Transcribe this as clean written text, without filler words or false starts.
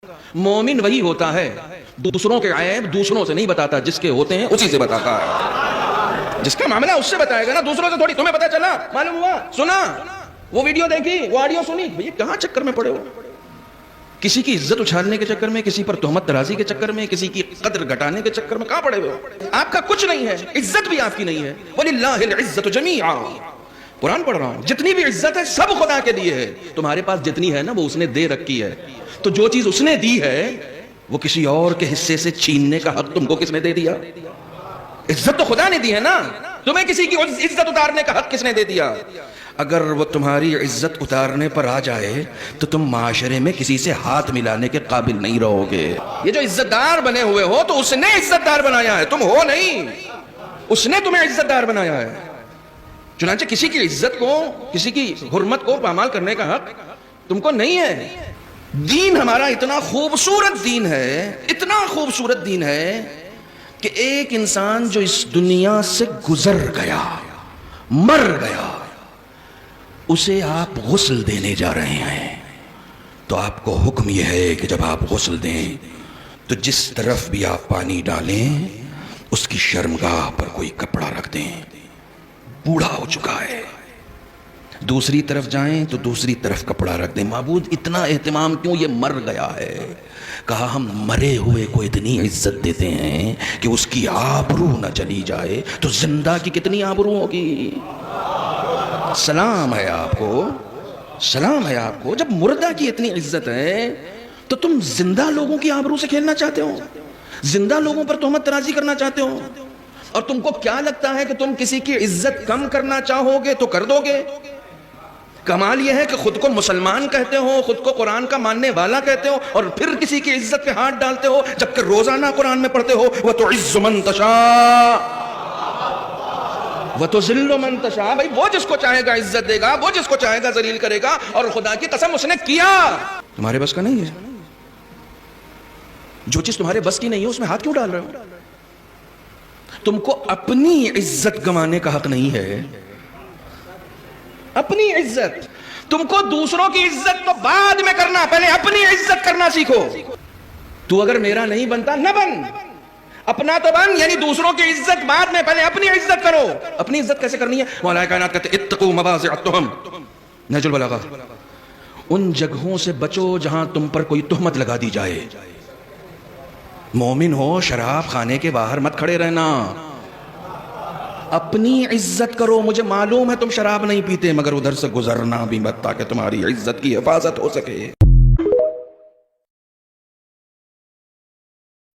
مومن وہی ہوتا ہے دوسروں کے عیب دوسروں سے نہیں بتاتا، جس کے ہوتے ہیں اسی سے بتاتا ہے۔ جس کا معاملہ اس سے بتائے گا نا، دوسروں سے تھوڑی۔ تمہیں پتا چلا، معلوم ہوا، سنا، وہ ویڈیو دیکھی، وہ آڈیو سنی، بھئی کہاں چکر میں پڑے ہو؟ کسی کی عزت اچھالنے کے چکر میں، کسی پر تہمت ترازی کے چکر میں، کسی کی قدر گھٹانے کے چکر میں کہاں پڑے ہوئے ہو؟ آپ کا کچھ نہیں ہے، عزت بھی آپ کی نہیں ہے۔ وَلِلَّهِ الْعِزَّةُ جَمِيعًا، قرآن پڑھ رہا ہوں، جتنی بھی عزت ہے سب خدا کے لیے ہے۔ تمہارے پاس جتنی ہے نا وہ اس نے دے رکھی ہے، تو جو چیز اس نے دی ہے وہ کسی اور کے حصے سے چھیننے کا حق تم کو کس نے دے دیا؟ عزت تو خدا نے دی ہے نا، تمہیں کسی کی عزت اتارنے کا حق کس نے دے دیا؟ اگر وہ تمہاری عزت اتارنے پر آ جائے تو تم معاشرے میں کسی سے ہاتھ ملانے کے قابل نہیں رہو گے۔ یہ جو عزت دار بنے ہوئے ہو تو اس نے عزت دار بنایا ہے، تم ہو نہیں، اس نے تمہیں عزت دار بنایا ہے۔ چنانچہ کسی کی عزت کو، کسی کی حرمت کو پامال کرنے کا حق تم کو نہیں ہے۔ دین ہمارا اتنا خوبصورت دین ہے، اتنا خوبصورت دین ہے کہ ایک انسان جو اس دنیا سے گزر گیا، مر گیا، اسے آپ غسل دینے جا رہے ہیں، تو آپ کو حکم یہ ہے کہ جب آپ غسل دیں تو جس طرف بھی آپ پانی ڈالیں اس کی شرمگاہ پر کوئی کپڑا رکھ دیں۔ بوڑھا ہو چکا ہے، دوسری طرف جائیں تو دوسری طرف کپڑا رکھ دیں۔ معبود اتنا اہتمام کیوں؟ یہ مر گیا ہے۔ کہا ہم مرے ہوئے کو اتنی عزت دیتے ہیں کہ اس کی آبرو نہ چلی جائے تو زندہ کی کتنی آبرو ہوگی؟ سلام ہے آپ کو، سلام ہے آپ کو۔ جب مردہ کی اتنی عزت ہے تو تم زندہ لوگوں کی آبرو سے کھیلنا چاہتے ہو، زندہ لوگوں پر تہمت ترازی کرنا چاہتے ہو، اور تم کو کیا لگتا ہے کہ تم کسی کی عزت کم کرنا چاہو گے تو کر دو گے؟ کمال یہ ہے کہ خود کو مسلمان کہتے ہو، خود کو قرآن کا ماننے والا کہتے ہو، اور پھر کسی کی عزت پہ ہاتھ ڈالتے ہو، جبکہ روزانہ قرآن میں پڑھتے ہو وَتُعِزُّ مَن تَشَاءُ وَتُذِلُّ مَن تَشَاءُ۔ بھائی وہ جس کو چاہے گا عزت دے گا، وہ جس کو چاہے گا ذلیل کرے گا، اور خدا کی قسم اس نے کیا۔ تمہارے بس کا نہیں ہے، جو چیز تمہارے بس کی نہیں ہے اس میں ہاتھ کیوں ڈال رہے ہو؟ تم کو اپنی عزت گنوانے کا حق نہیں ہے، اپنی عزت۔ تم کو دوسروں کی عزت تو بعد میں کرنا، پہلے اپنی عزت کرنا سیکھو۔ تو اگر میرا نہیں بنتا نہ بن، اپنا تو بن، یعنی دوسروں کی عزت بعد میں، پہلے اپنی عزت کرو۔ اپنی عزت کیسے کرنی ہے؟ مولا کائنات کہتے ہیں اتقوا مواضع التہم، نہج البلاغہ، ان جگہوں سے بچو جہاں تم پر کوئی تہمت لگا دی جائے۔ مومن ہو، شراب خانے کے باہر مت کھڑے رہنا، اپنی عزت کرو۔ مجھے معلوم ہے تم شراب نہیں پیتے، مگر ادھر سے گزرنا بھی مت تاکہ تمہاری عزت کی حفاظت ہو سکے۔